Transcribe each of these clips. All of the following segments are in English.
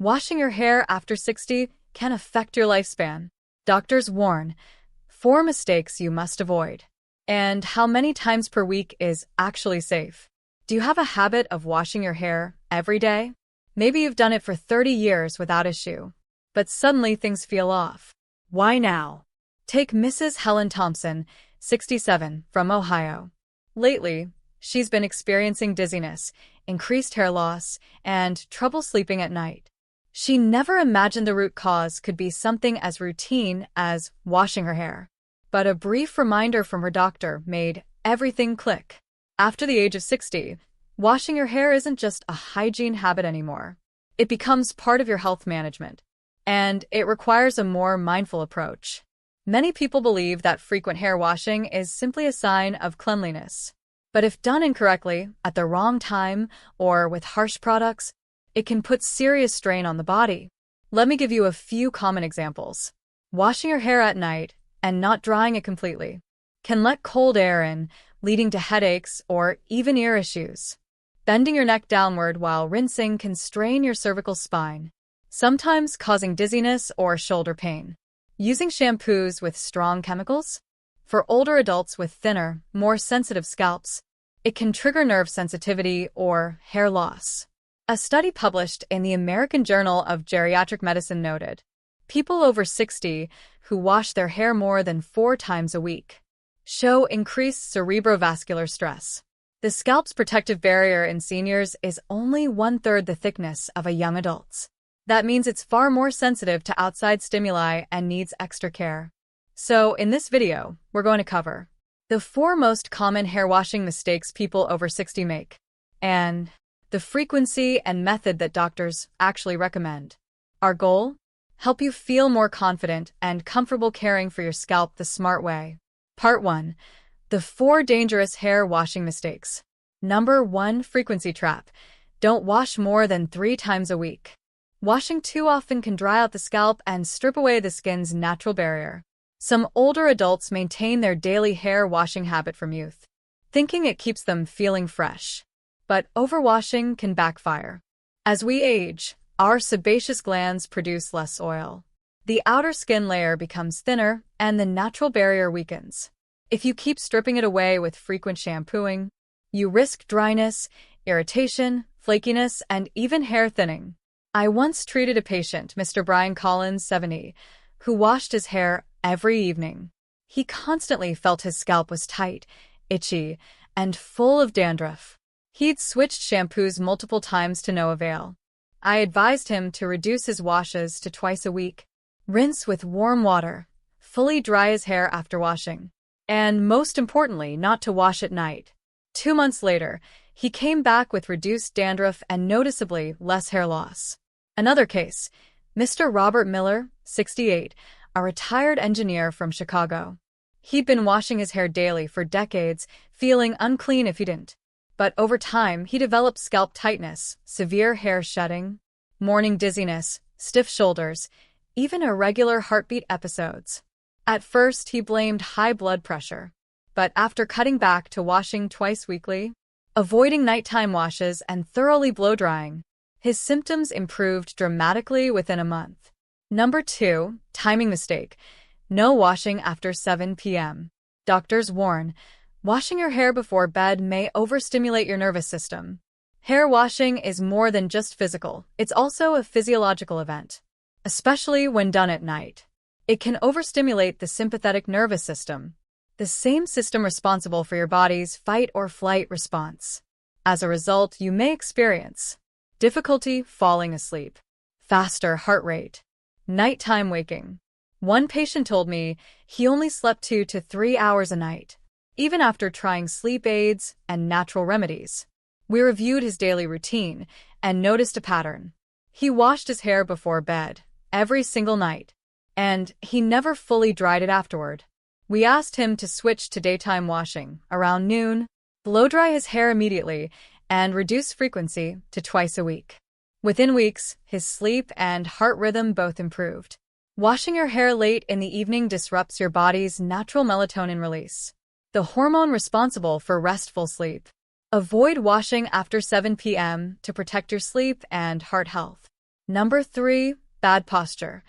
Washing your hair after 60 can affect your lifespan. Doctors warn 4 mistakes you must avoid. And how many times per week is actually safe? Do you have a habit of washing your hair every day? Maybe you've done it for 30 years without issue. But suddenly things feel off. Why now? Take Mrs. Helen Thompson, 67, from Ohio. Lately, she's been experiencing dizziness, increased hair loss, and trouble sleeping at night. She never imagined the root cause could be something as routine as washing her hair. But a brief reminder from her doctor made everything click. After the age of 60, washing your hair isn't just a hygiene habit anymore. It becomes part of your health management, and it requires a more mindful approach. Many people believe that frequent hair washing is simply a sign of cleanliness. But if done incorrectly, at the wrong time, or with harsh products, it can put serious strain on the body. Let me give you a few common examples. Washing your hair at night and not drying it completely can let cold air in, leading to headaches or even ear issues. Bending your neck downward while rinsing can strain your cervical spine, sometimes causing dizziness or shoulder pain. Using shampoos with strong chemicals? For older adults with thinner, more sensitive scalps, it can trigger nerve sensitivity or hair loss. A study published in the American Journal of Geriatric Medicine noted people over 60 who wash their hair more than 4 times a week show increased cerebrovascular stress. The scalp's protective barrier in seniors is only 1/3 the thickness of a young adult's. That means it's far more sensitive to outside stimuli and needs extra care. So, in this video, we're going to cover the 4 most common hair washing mistakes people over 60 make, and the frequency and method that doctors actually recommend. Our goal? Help you feel more confident and comfortable caring for your scalp the smart way. Part 1. The 4 dangerous hair washing mistakes. Number 1. Frequency trap. Don't wash more than 3 times a week. Washing too often can dry out the scalp and strip away the skin's natural barrier. Some older adults maintain their daily hair washing habit from youth, thinking it keeps them feeling fresh. But overwashing can backfire. As we age, our sebaceous glands produce less oil. The outer skin layer becomes thinner, and the natural barrier weakens. If you keep stripping it away with frequent shampooing, you risk dryness, irritation, flakiness, and even hair thinning. I once treated a patient, Mr. Brian Collins, 70, who washed his hair every evening. He constantly felt his scalp was tight, itchy, and full of dandruff. He'd switched shampoos multiple times to no avail. I advised him to reduce his washes to twice a week, rinse with warm water, fully dry his hair after washing, and most importantly, not to wash at night. 2 months later, he came back with reduced dandruff and noticeably less hair loss. Another case, Mr. Robert Miller, 68, a retired engineer from Chicago. He'd been washing his hair daily for decades, feeling unclean if he didn't. But over time, he developed scalp tightness, severe hair shedding, morning dizziness, stiff shoulders, even irregular heartbeat episodes. At first, he blamed high blood pressure. But after cutting back to washing twice weekly, avoiding nighttime washes, and thoroughly blow-drying, his symptoms improved dramatically within a month. Number 2. Timing mistake. No washing after 7 p.m. Doctors warn, washing your hair before bed may overstimulate your nervous system. Hair washing is more than just physical, it's also a physiological event, especially when done at night. It can overstimulate the sympathetic nervous system, the same system responsible for your body's fight or flight response. As a result, you may experience difficulty falling asleep, faster heart rate, nighttime waking. One patient told me he only slept 2 to 3 hours a night, even after trying sleep aids and natural remedies. We reviewed his daily routine and noticed a pattern. He washed his hair before bed every single night, and he never fully dried it afterward. We asked him to switch to daytime washing around noon, blow-dry his hair immediately, and reduce frequency to twice a week. Within weeks, his sleep and heart rhythm both improved. Washing your hair late in the evening disrupts your body's natural melatonin release, the hormone responsible for restful sleep. Avoid washing after 7 p.m. to protect your sleep and heart health. Number 3, bad posture.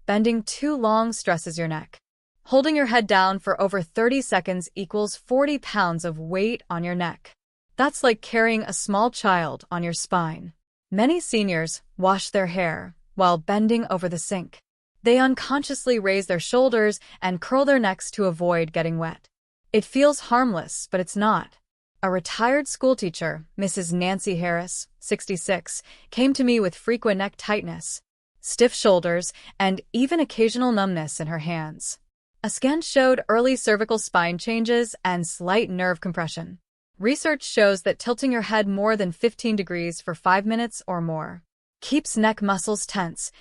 Bending too long stresses your neck. Holding your head down for over 30 seconds equals 40 pounds of weight on your neck. That's like carrying a small child on your spine. Many seniors wash their hair while bending over the sink. They unconsciously raise their shoulders and curl their necks to avoid getting wet. It feels harmless, but it's not. A retired schoolteacher, Mrs. Nancy Harris, 66, came to me with frequent neck tightness, stiff shoulders, and even occasional numbness in her hands. A scan showed early cervical spine changes and slight nerve compression. Research shows that tilting your head more than 15 degrees for 5 minutes or more keeps neck muscles tense,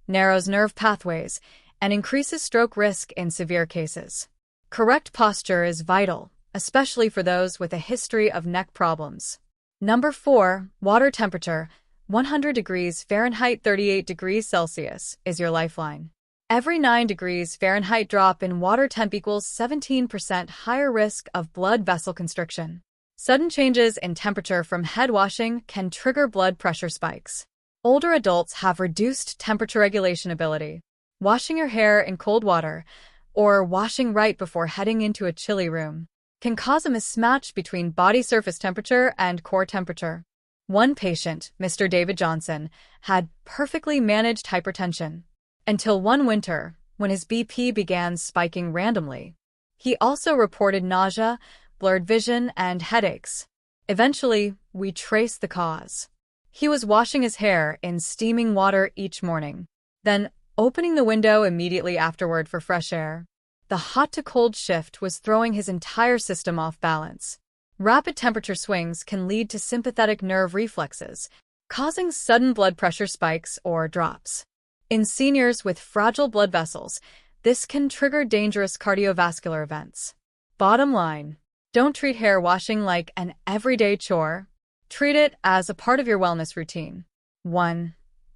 narrows nerve pathways, and increases stroke risk in severe cases. Correct posture is vital, especially for those with a history of neck problems. Number 4, water temperature. 100 degrees Fahrenheit 38 degrees Celsius is your lifeline. Every 9 degrees Fahrenheit drop in water temp equals 17% higher risk of blood vessel constriction. Sudden changes in temperature from head washing can trigger blood pressure spikes. Older adults have reduced temperature regulation ability. Washing your hair in cold water, or washing right before heading into a chilly room, can cause a mismatch between body surface temperature and core temperature. One patient, Mr. David Johnson, had perfectly managed hypertension until one winter when his BP began spiking randomly. He also reported nausea, blurred vision, and headaches. Eventually, we traced the cause. He was washing his hair in steaming water each morning, then opening the window immediately afterward for fresh air. The hot-to-cold shift was throwing his entire system off balance. Rapid temperature swings can lead to sympathetic nerve reflexes, causing sudden blood pressure spikes or drops. In seniors with fragile blood vessels, this can trigger dangerous cardiovascular events. Bottom line, don't treat hair washing like an everyday chore. Treat it as a part of your wellness routine. 1.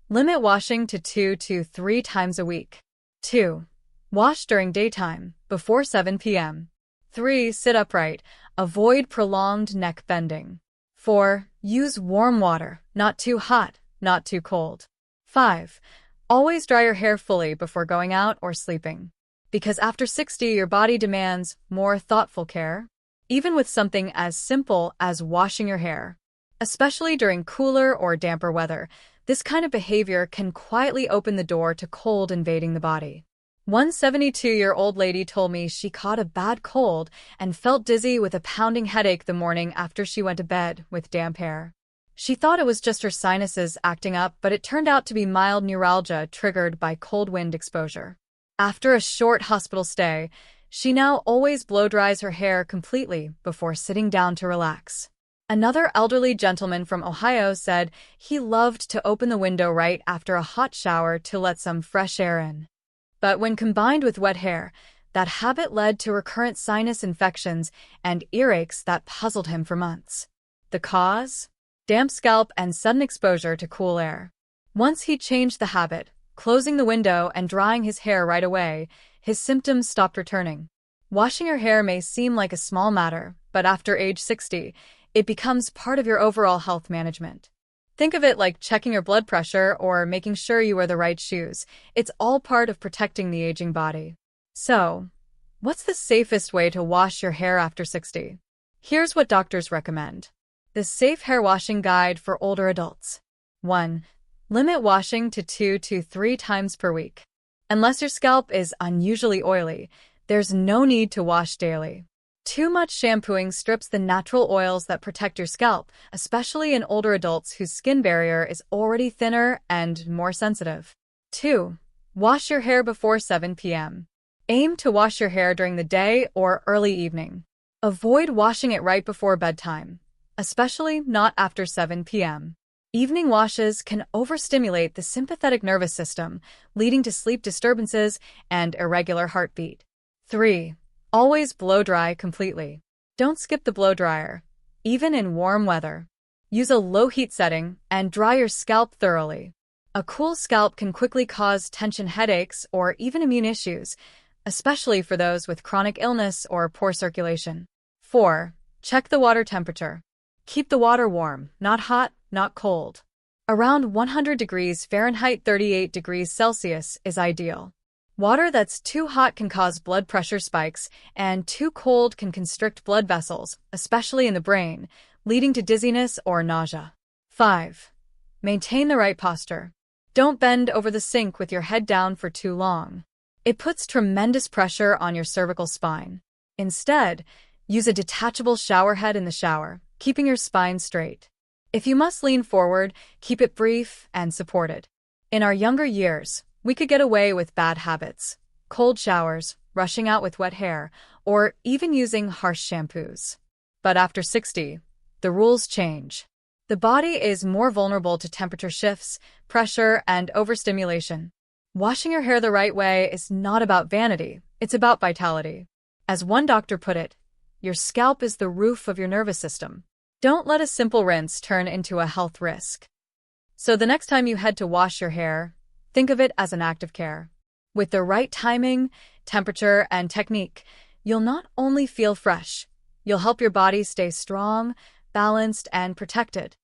Limit washing to 2 to 3 times a week. 2. Wash during daytime, before 7 p.m. 3. Sit upright. Avoid prolonged neck bending. 4. Use warm water, not too hot, not too cold. 5. Always dry your hair fully before going out or sleeping. Because after 60, your body demands more thoughtful care, even with something as simple as washing your hair. Especially during cooler or damper weather, this kind of behavior can quietly open the door to cold invading the body. One 72-year-old lady told me she caught a bad cold and felt dizzy with a pounding headache the morning after she went to bed with damp hair. She thought it was just her sinuses acting up, but it turned out to be mild neuralgia triggered by cold wind exposure. After a short hospital stay, she now always blow-dries her hair completely before sitting down to relax. Another elderly gentleman from Ohio said he loved to open the window right after a hot shower to let some fresh air in. But when combined with wet hair, that habit led to recurrent sinus infections and earaches that puzzled him for months. The cause? Damp scalp and sudden exposure to cool air. Once he changed the habit, closing the window and drying his hair right away, his symptoms stopped returning. Washing your hair may seem like a small matter, but after age 60, it becomes part of your overall health management. Think of it like checking your blood pressure or making sure you wear the right shoes. It's all part of protecting the aging body. So, what's the safest way to wash your hair after 60? Here's what doctors recommend. The Safe Hair Washing Guide for Older Adults. 1. Limit washing to 2 to 3 times per week. Unless your scalp is unusually oily, there's no need to wash daily. Too much shampooing strips the natural oils that protect your scalp, especially in older adults whose skin barrier is already thinner and more sensitive. 2. Wash your hair before 7 p.m. Aim to wash your hair during the day or early evening. Avoid washing it right before bedtime, especially not after 7 p.m. Evening washes can overstimulate the sympathetic nervous system, leading to sleep disturbances and irregular heartbeat. 3. Always blow dry completely. Don't skip the blow dryer, even in warm weather. Use a low heat setting and dry your scalp thoroughly. A cool scalp can quickly cause tension headaches or even immune issues, especially for those with chronic illness or poor circulation. 4. Check the water temperature. Keep the water warm, not hot, not cold. Around 100 degrees Fahrenheit 38 degrees Celsius is ideal. Water that's too hot can cause blood pressure spikes, and too cold can constrict blood vessels, especially in the brain, leading to dizziness or nausea. 5. Maintain the right posture. Don't bend over the sink with your head down for too long. It puts tremendous pressure on your cervical spine. Instead, use a detachable shower head in the shower, keeping your spine straight. If you must lean forward, keep it brief and supported. In our younger years, we could get away with bad habits, cold showers, rushing out with wet hair, or even using harsh shampoos. But after 60, the rules change. The body is more vulnerable to temperature shifts, pressure, and overstimulation. Washing your hair the right way is not about vanity, it's about vitality. As one doctor put it, your scalp is the roof of your nervous system. Don't let a simple rinse turn into a health risk. So the next time you head to wash your hair, think of it as an act of care. With the right timing, temperature, and technique, you'll not only feel fresh, you'll help your body stay strong, balanced, and protected.